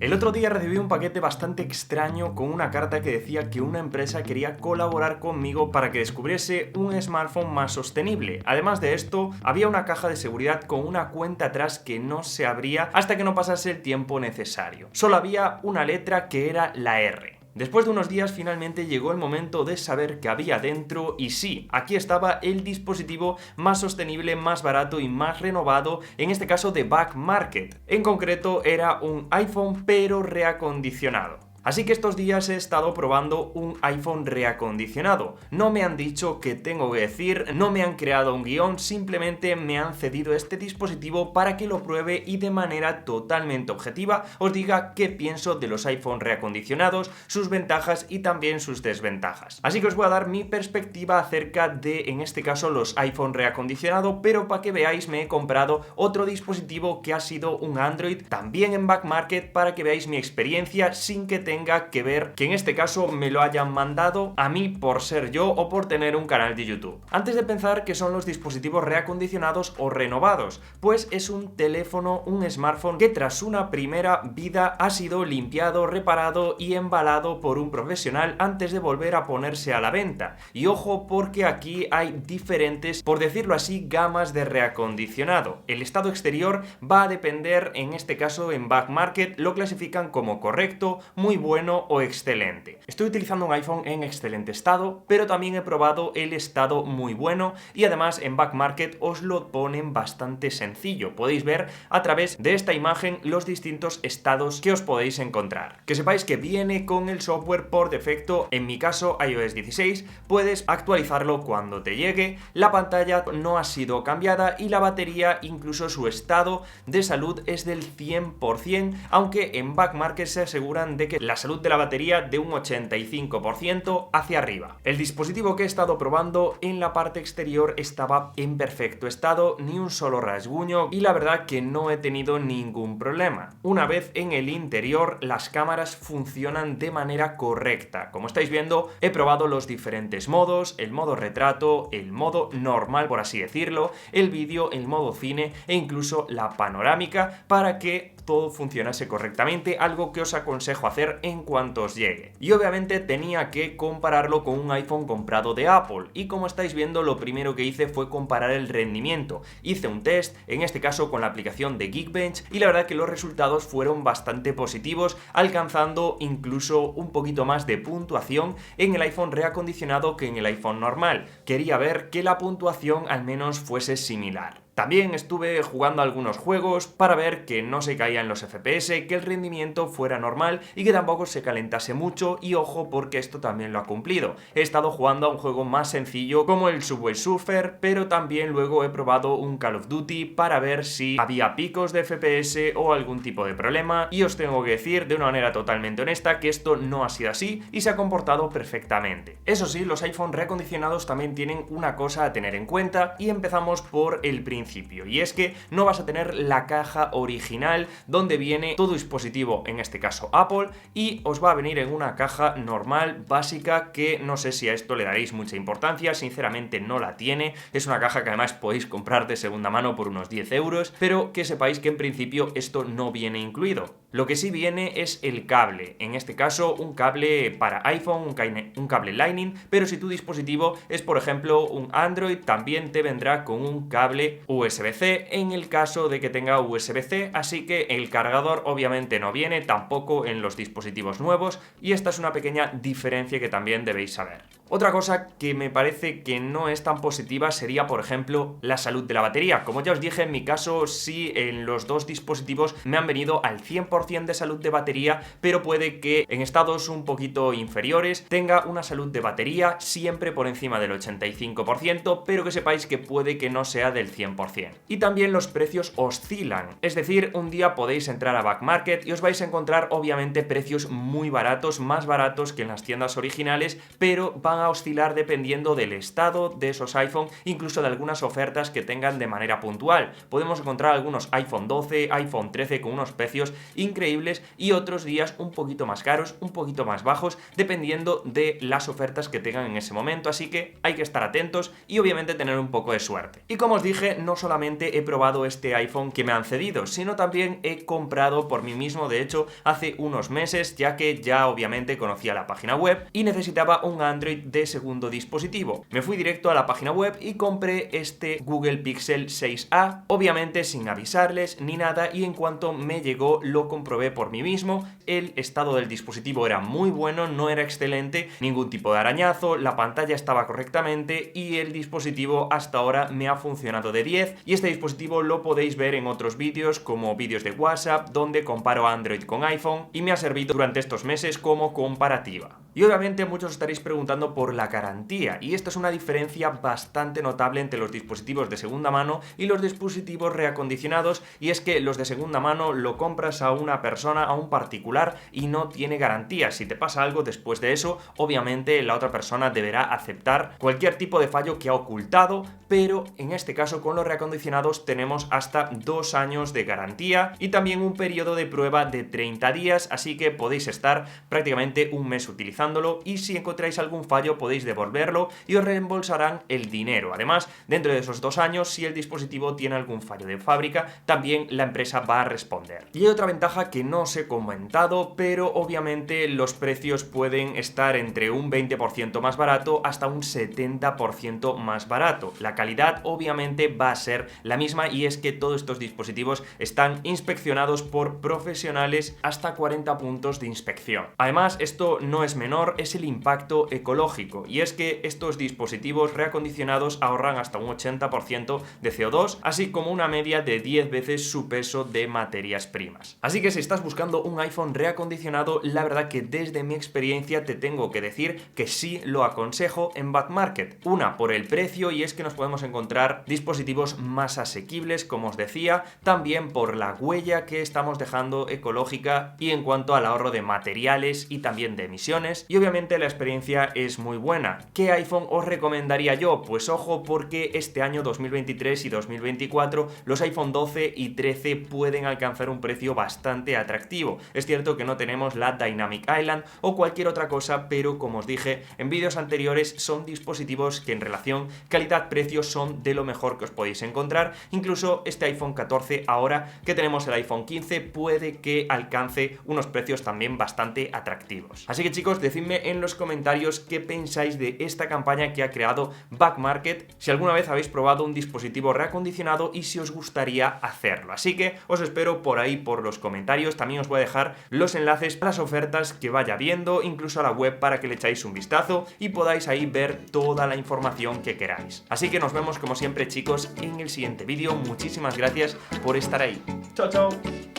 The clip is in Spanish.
El otro día recibí un paquete bastante extraño con una carta que decía que una empresa quería colaborar conmigo para que descubriese un smartphone más sostenible. Además de esto, había una caja de seguridad con una cuenta atrás que no se abría hasta que no pasase el tiempo necesario. Solo había una letra que era la R. Después de unos días finalmente llegó el momento de saber qué había dentro y sí, aquí estaba el dispositivo más sostenible, más barato y más renovado, en este caso de Back Market. En concreto era un iPhone pero reacondicionado. Así que estos días he estado probando un iPhone reacondicionado. No me han dicho qué tengo que decir, no me han creado un guión, simplemente me han cedido este dispositivo para que lo pruebe y de manera totalmente objetiva os diga qué pienso de los iPhone reacondicionados, sus ventajas y también sus desventajas. Así que os voy a dar mi perspectiva acerca de, en este caso, los iPhone reacondicionado, pero para que veáis me he comprado otro dispositivo que ha sido un Android, también en Back Market, para que veáis mi experiencia sin que tenga que ver que en este caso me lo hayan mandado a mí por ser yo o por tener un canal de YouTube. Antes de pensar qué son los dispositivos reacondicionados o renovados, pues es un teléfono, un smartphone que tras una primera vida ha sido limpiado, reparado y embalado por un profesional antes de volver a ponerse a la venta. Y ojo, porque aquí hay diferentes, por decirlo así, gamas de reacondicionado. El estado exterior va a depender, en este caso en Back Market lo clasifican como correcto, muy bueno o excelente. Estoy utilizando un iPhone en excelente estado, pero también he probado el estado muy bueno y además en Back Market os lo ponen bastante sencillo. Podéis ver a través de esta imagen los distintos estados que os podéis encontrar. Que sepáis que viene con el software por defecto, en mi caso iOS 16, puedes actualizarlo cuando te llegue, la pantalla no ha sido cambiada y la batería, incluso su estado de salud es del 100%, aunque en Back Market se aseguran de que la salud de la batería de un 85% hacia arriba. El dispositivo que he estado probando en la parte exterior estaba en perfecto estado, ni un solo rasguño y la verdad que no he tenido ningún problema. Una vez en el interior, las cámaras funcionan de manera correcta. Como estáis viendo, he probado los diferentes modos, el modo retrato, el modo normal por así decirlo, el vídeo, el modo cine e incluso la panorámica para que todo funcionase correctamente, algo que os aconsejo hacer en cuanto os llegue. Y obviamente tenía que compararlo con un iPhone comprado de Apple y como estáis viendo lo primero que hice fue comparar el rendimiento. Hice un test, en este caso con la aplicación de Geekbench y la verdad que los resultados fueron bastante positivos, alcanzando incluso un poquito más de puntuación en el iPhone reacondicionado que en el iPhone normal. Quería ver que la puntuación al menos fuese similar. También estuve jugando algunos juegos para ver que no se caían los FPS, que el rendimiento fuera normal y que tampoco se calentase mucho y ojo porque esto también lo ha cumplido. He estado jugando a un juego más sencillo como el Subway Surfer, pero también luego he probado un Call of Duty para ver si había picos de FPS o algún tipo de problema y os tengo que decir de una manera totalmente honesta que esto no ha sido así y se ha comportado perfectamente. Eso sí, los iPhone reacondicionados también tienen una cosa a tener en cuenta y empezamos por el principio. Y es que no vas a tener la caja original donde viene todo dispositivo, en este caso Apple, y os va a venir en una caja normal, básica, que no sé si a esto le daréis mucha importancia, sinceramente no la tiene, es una caja que además podéis comprar de segunda mano por unos 10 euros, pero que sepáis que en principio esto no viene incluido. Lo que sí viene es el cable, en este caso un cable para iPhone, un cable Lightning, pero si tu dispositivo es por ejemplo un Android, también te vendrá con un cable USB-C en el caso de que tenga USB-C, así que el cargador obviamente no viene tampoco en los dispositivos nuevos y esta es una pequeña diferencia que también debéis saber. Otra cosa que me parece que no es tan positiva sería, por ejemplo, la salud de la batería. Como ya os dije, en mi caso sí, en los dos dispositivos me han venido al 100% de salud de batería, pero puede que en estados un poquito inferiores tenga una salud de batería siempre por encima del 85%, pero que sepáis que puede que no sea del 100%. Y también los precios oscilan, es decir, un día podéis entrar a Back Market y os vais a encontrar obviamente precios muy baratos, más baratos que en las tiendas originales, pero van van a oscilar dependiendo del estado de esos iPhone, incluso de algunas ofertas que tengan de manera puntual. Podemos encontrar algunos iPhone 12, iPhone 13 con unos precios increíbles y otros días un poquito más caros, un poquito más bajos, dependiendo de las ofertas que tengan en ese momento, así que hay que estar atentos y obviamente tener un poco de suerte. Y como os dije, no solamente he probado este iPhone que me han cedido, sino también he comprado por mí mismo, de hecho, hace unos meses, ya que ya obviamente conocía la página web y necesitaba un Android de segundo dispositivo. Me fui directo a la página web y compré este Google Pixel 6a, obviamente sin avisarles ni nada, y en cuanto me llegó lo comprobé por mí mismo. El estado del dispositivo era muy bueno, no era excelente, ningún tipo de arañazo, la pantalla estaba correctamente y el dispositivo hasta ahora me ha funcionado de 10, y este dispositivo lo podéis ver en otros vídeos como vídeos de WhatsApp donde comparo Android con iPhone y me ha servido durante estos meses como comparativa. Y obviamente muchos estaréis preguntando por la garantía, y esto es una diferencia bastante notable entre los dispositivos de segunda mano y los dispositivos reacondicionados, y es que los de segunda mano lo compras a una persona, a un particular, y no tiene garantía. Si te pasa algo después de eso, obviamente la otra persona deberá aceptar cualquier tipo de fallo que ha ocultado, pero en este caso con los reacondicionados tenemos hasta 2 años de garantía y también un periodo de prueba de 30 días, así que podéis estar prácticamente un mes utilizándolo, y si encontráis algún fallo podéis devolverlo y os reembolsarán el dinero. Además, dentro de esos 2 años, si el dispositivo tiene algún fallo de fábrica, también la empresa va a responder. Y hay otra ventaja que no os he comentado, pero obviamente los precios pueden estar entre un 20% más barato hasta un 70% más barato. La calidad obviamente va a ser la misma, y es que todos estos dispositivos están inspeccionados por profesionales, hasta 40 puntos de inspección. Además, esto no es menor, es el impacto ecológico, y es que estos dispositivos reacondicionados ahorran hasta un 80% de CO2, así como una media de 10 veces su peso de materias primas. Así que si estás buscando un iPhone reacondicionado, la verdad que desde mi experiencia te tengo que decir que sí lo aconsejo en Back Market. Una, por el precio, y es que nos podemos encontrar dispositivos más asequibles, como os decía, también por la huella que estamos dejando ecológica y en cuanto al ahorro de materiales y también de emisiones, y obviamente la experiencia es muy buena. ¿Qué iPhone os recomendaría yo? Pues ojo, porque este año 2023 y 2024 los iPhone 12 y 13 pueden alcanzar un precio bastante atractivo. Es cierto que no tenemos la Dynamic Island o cualquier otra cosa, pero como os dije en vídeos anteriores, son dispositivos que en relación calidad-precio son de lo mejor que os podéis encontrar. Incluso este iPhone 14, ahora que tenemos el iPhone 15, puede que alcance unos precios también bastante atractivos. Así que chicos, decidme en los comentarios qué pensáis de esta campaña que ha creado Back Market, si alguna vez habéis probado un dispositivo reacondicionado y si os gustaría hacerlo. Así que os espero por ahí por los comentarios. También os voy a dejar los enlaces a las ofertas que vaya viendo, incluso a la web, para que le echáis un vistazo y podáis ahí ver toda la información que queráis. Así que nos vemos como siempre chicos en el siguiente vídeo. Muchísimas gracias por estar ahí. Chao, chao.